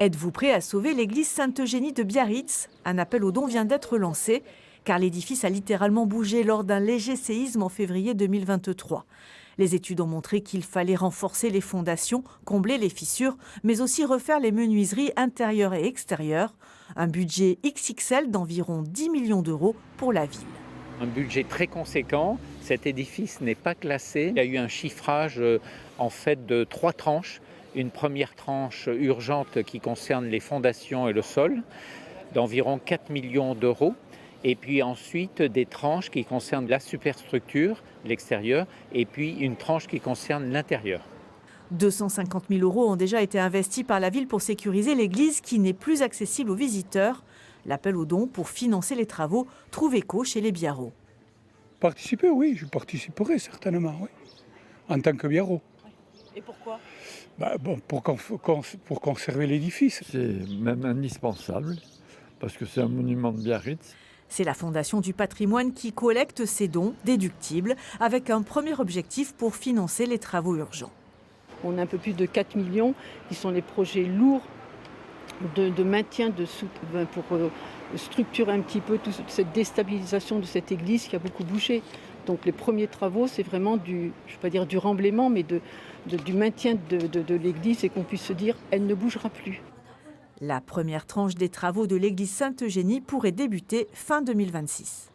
Êtes-vous prêt à sauver l'église Sainte-Eugénie de Biarritz? Un appel aux dons vient d'être lancé, car l'édifice a littéralement bougé lors d'un léger séisme en février 2023. Les études ont montré qu'il fallait renforcer les fondations, combler les fissures, mais aussi refaire les menuiseries intérieures et extérieures. Un budget XXL d'environ 10 millions d'euros pour la ville. Un budget très conséquent. Cet édifice n'est pas classé. Il y a eu un chiffrage en fait de 3 tranches. Une première tranche urgente qui concerne les fondations et le sol, d'environ 4 millions d'euros. Et puis ensuite des tranches qui concernent la superstructure, l'extérieur, et puis une tranche qui concerne l'intérieur. 250 000 euros ont déjà été investis par la ville pour sécuriser l'église qui n'est plus accessible aux visiteurs. L'appel aux dons pour financer les travaux trouve écho chez les Biarrot. Participer, oui, je participerai certainement, oui, en tant que Biarrot. Et pourquoi? Pour conserver l'édifice. C'est même indispensable, parce que c'est un monument de Biarritz. C'est la Fondation du patrimoine qui collecte ces dons déductibles, avec un premier objectif pour financer les travaux urgents. On a un peu plus de 4 millions qui sont les projets lourds de maintien pour structurer un petit peu toute cette déstabilisation de cette église qui a beaucoup bougé. Donc les premiers travaux, c'est vraiment je ne vais pas dire du remblaiement, mais du maintien de l'église et qu'on puisse se dire elle ne bougera plus. La première tranche des travaux de l'église Sainte-Eugénie pourrait débuter fin 2026.